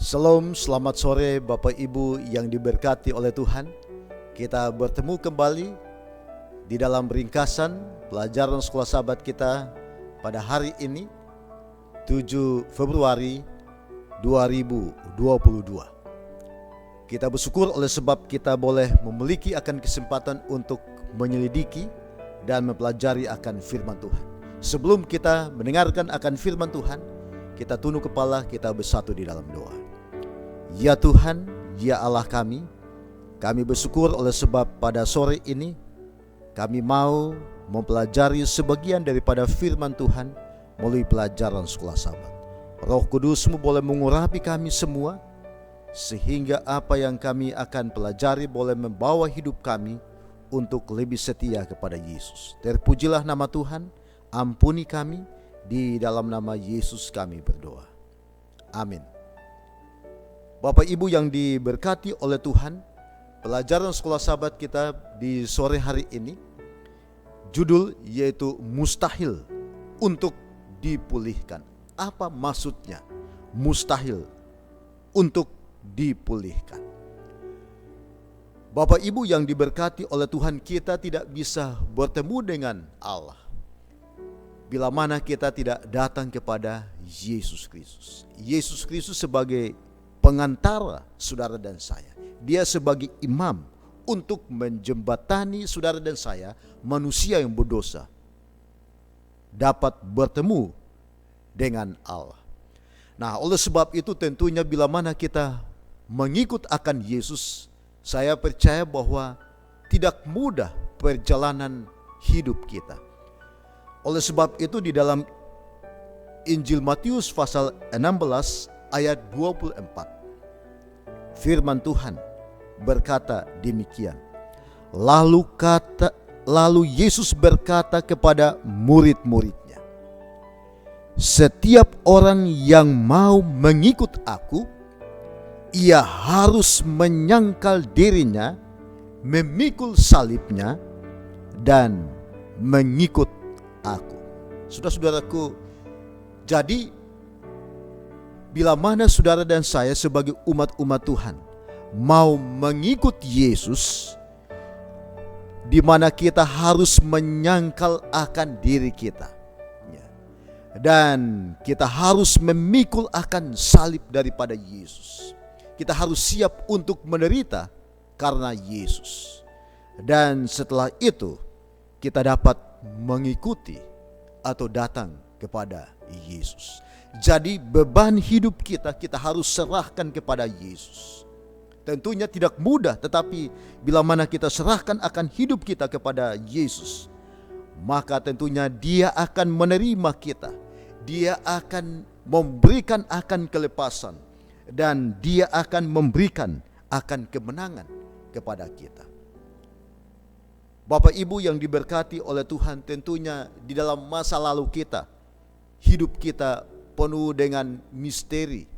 Shalom, selamat sore Bapak Ibu yang diberkati oleh Tuhan. Kita bertemu kembali di dalam ringkasan pelajaran sekolah sahabat kita pada hari ini 7 Februari 2022. Kita bersyukur oleh sebab kita boleh memiliki akan kesempatan untuk menyelidiki dan mempelajari akan firman Tuhan. Sebelum kita mendengarkan akan firman Tuhan, kita tunduk kepala, kita bersatu di dalam doa. Ya Tuhan, ya Allah kami bersyukur oleh sebab pada sore ini kami mau mempelajari sebagian daripada firman Tuhan melalui pelajaran sekolah sahabat. Roh Kudus-Mu boleh mengurapi kami semua, sehingga apa yang kami akan pelajari boleh membawa hidup kami untuk lebih setia kepada Yesus. Terpujilah nama Tuhan, ampuni kami, di dalam nama Yesus kami berdoa. Amin. Bapak Ibu yang diberkati oleh Tuhan, pelajaran sekolah sahabat kita di sore hari ini judul yaitu mustahil untuk dipulihkan. Apa maksudnya mustahil untuk dipulihkan? Bapak Ibu yang diberkati oleh Tuhan, kita tidak bisa bertemu dengan Allah bila mana kita tidak datang kepada Yesus Kristus. Yesus Kristus sebagai pengantara saudara dan saya. Dia sebagai imam untuk menjembatani saudara dan saya, manusia yang berdosa, dapat bertemu dengan Allah. Nah, oleh sebab itu tentunya bila mana kita mengikut akan Yesus, saya percaya bahwa tidak mudah perjalanan hidup kita. Oleh sebab itu di dalam Injil Matius pasal 16 ayat 24, firman Tuhan berkata demikian. Lalu Yesus berkata kepada murid-muridnya, setiap orang yang mau mengikut aku, ia harus menyangkal dirinya, memikul salibnya, dan mengikut aku. Saudara-saudaraku, jadi bila mana saudara dan saya sebagai umat-umat Tuhan mau mengikut Yesus, di mana kita harus menyangkal akan diri kita, dan kita harus memikul akan salib daripada Yesus. Kita harus siap untuk menderita karena Yesus, dan setelah itu kita dapat mengikuti atau datang kepada Yesus. Jadi beban hidup kita harus serahkan kepada Yesus. Tentunya tidak mudah, tetapi bila mana kita serahkan akan hidup kita kepada Yesus, maka tentunya Dia akan menerima kita. Dia akan memberikan akan kelepasan, dan Dia akan memberikan akan kemenangan kepada kita. Bapak Ibu yang diberkati oleh Tuhan, tentunya di dalam masa lalu kita, hidup kita penuh dengan misteri,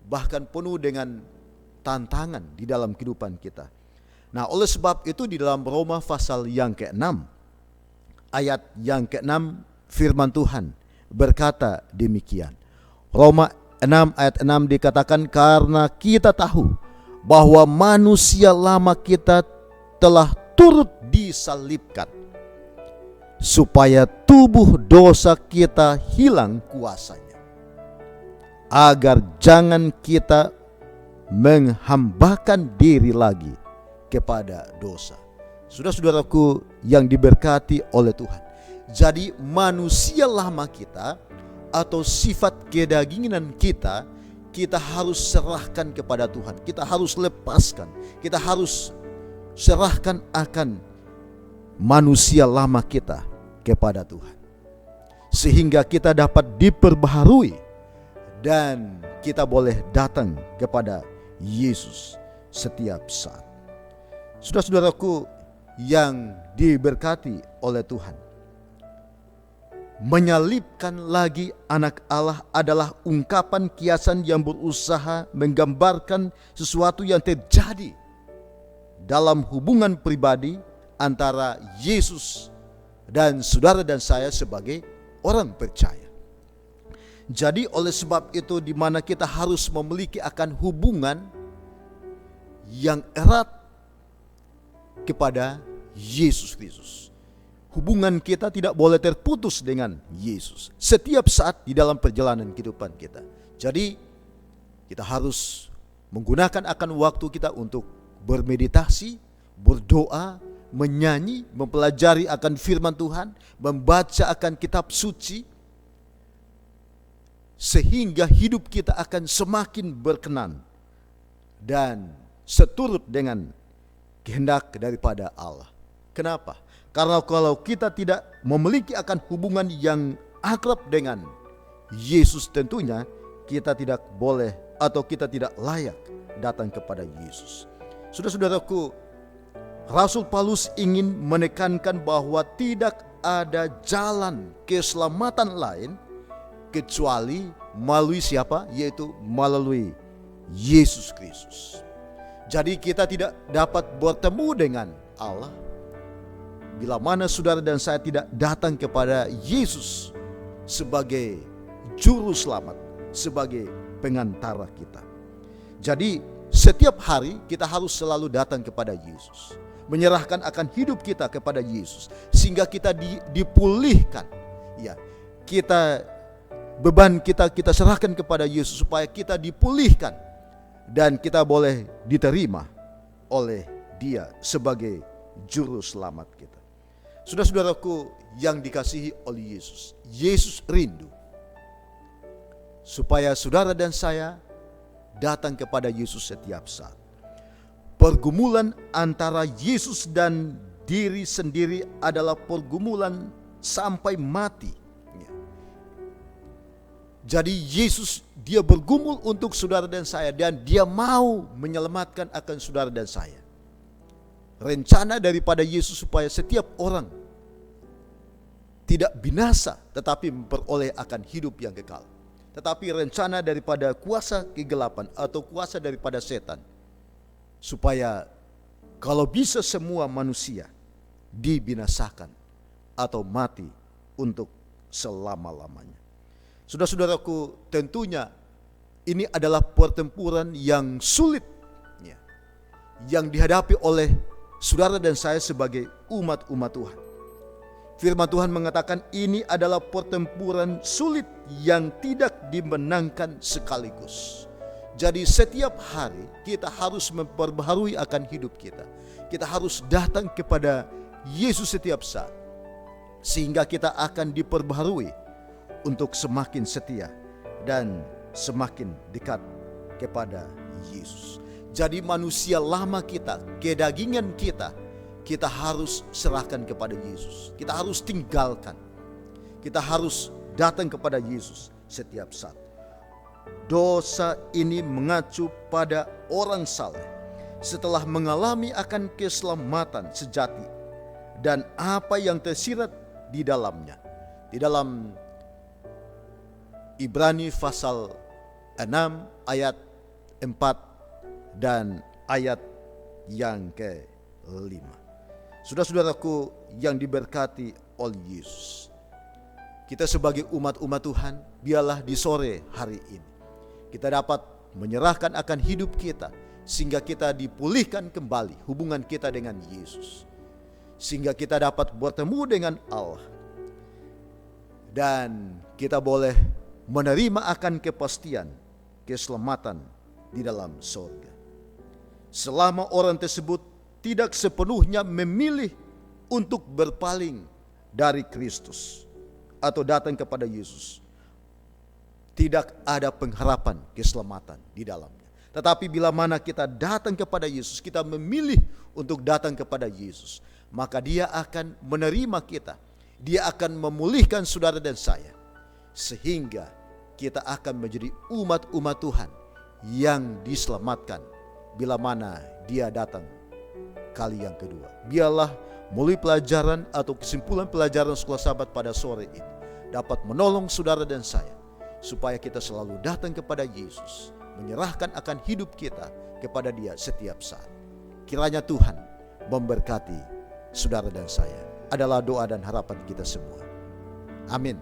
bahkan penuh dengan tantangan di dalam kehidupan kita. Nah, oleh sebab itu di dalam Roma pasal yang ke-6 ayat yang ke-6 firman Tuhan berkata demikian. Roma 6 ayat 6 dikatakan, karena kita tahu bahwa manusia lama kita telah turut disalibkan, supaya tubuh dosa kita hilang kuasanya, agar jangan kita menghambakan diri lagi kepada dosa. Saudara-saudaraku yang diberkati oleh Tuhan, jadi manusia lama kita atau sifat kedagingan kita harus serahkan kepada Tuhan. Kita harus lepaskan, kita harus serahkan akan manusia lama kita kepada Tuhan, sehingga kita dapat diperbaharui dan kita boleh datang kepada Yesus setiap saat. Saudara-saudaraku yang diberkati oleh Tuhan, menyalibkan lagi anak Allah adalah ungkapan kiasan yang berusaha menggambarkan sesuatu yang terjadi dalam hubungan pribadi antara Yesus dan saudara dan saya sebagai orang percaya. Jadi oleh sebab itu di mana kita harus memiliki akan hubungan yang erat kepada Yesus Kristus. Hubungan kita tidak boleh terputus dengan Yesus setiap saat di dalam perjalanan kehidupan kita. Jadi kita harus menggunakan akan waktu kita untuk bermeditasi, berdoa, menyanyi, mempelajari akan firman Tuhan, membaca akan kitab suci, sehingga hidup kita akan semakin berkenan dan seturut dengan kehendak daripada Allah. Kenapa? Karena kalau kita tidak memiliki akan hubungan yang akrab dengan Yesus, tentunya kita tidak boleh atau kita tidak layak datang kepada Yesus. Saudara-saudaraku, Rasul Paulus ingin menekankan bahwa tidak ada jalan keselamatan lain kecuali melalui siapa? Yaitu melalui Yesus Kristus. Jadi kita tidak dapat bertemu dengan Allah bila mana saudara dan saya tidak datang kepada Yesus sebagai juru selamat, sebagai pengantara kita. Jadi setiap hari kita harus selalu datang kepada Yesus, menyerahkan akan hidup kita kepada Yesus, sehingga kita dipulihkan. Ya, beban kita serahkan kepada Yesus supaya kita dipulihkan dan kita boleh diterima oleh Dia sebagai juru selamat kita. Saudara-saudaraku yang dikasihi oleh Yesus, Yesus rindu supaya saudara dan saya datang kepada Yesus setiap saat. Pergumulan antara Yesus dan diri sendiri adalah pergumulan sampai mati. Jadi Yesus dia bergumul untuk saudara dan saya, dan dia mau menyelamatkan akan saudara dan saya. Rencana daripada Yesus supaya setiap orang tidak binasa tetapi memperoleh akan hidup yang kekal. Tetapi rencana daripada kuasa kegelapan atau kuasa daripada setan supaya kalau bisa semua manusia dibinasakan atau mati untuk selama-lamanya. Saudara-saudaraku, tentunya ini adalah pertempuran yang sulit yang dihadapi oleh saudara dan saya sebagai umat-umat Tuhan. Firman Tuhan mengatakan ini adalah pertempuran sulit yang tidak dimenangkan sekaligus. Jadi setiap hari kita harus memperbaharui akan hidup kita. Kita harus datang kepada Yesus setiap saat, sehingga kita akan diperbaharui untuk semakin setia dan semakin dekat kepada Yesus. Jadi manusia lama kita, kedagingan kita harus serahkan kepada Yesus. Kita harus tinggalkan. Kita harus datang kepada Yesus setiap saat. Dosa ini mengacu pada orang saleh setelah mengalami akan keselamatan sejati dan apa yang tersirat di dalamnya. Di dalam Ibrani pasal 6 ayat 4 dan ayat yang ke-5. Saudara-saudaraku yang diberkati oleh Yesus, kita sebagai umat-umat Tuhan, biarlah di sore hari ini kita dapat menyerahkan akan hidup kita, sehingga kita dipulihkan kembali hubungan kita dengan Yesus, sehingga kita dapat bertemu dengan Allah dan kita boleh menerima akan kepastian keselamatan di dalam surga. Selama orang tersebut tidak sepenuhnya memilih untuk berpaling dari Kristus atau datang kepada Yesus, tidak ada pengharapan keselamatan di dalamnya. Tetapi bila mana kita datang kepada Yesus, kita memilih untuk datang kepada Yesus, maka Dia akan menerima kita. Dia akan memulihkan saudara dan saya, sehingga kita akan menjadi umat-umat Tuhan yang diselamatkan bila mana Dia datang kali yang kedua. Biarlah melalui pelajaran atau kesimpulan pelajaran sekolah sahabat pada sore ini dapat menolong saudara dan saya supaya kita selalu datang kepada Yesus, menyerahkan akan hidup kita kepada Dia setiap saat. Kiranya Tuhan memberkati saudara dan saya. Adalah doa dan harapan kita semua. Amin.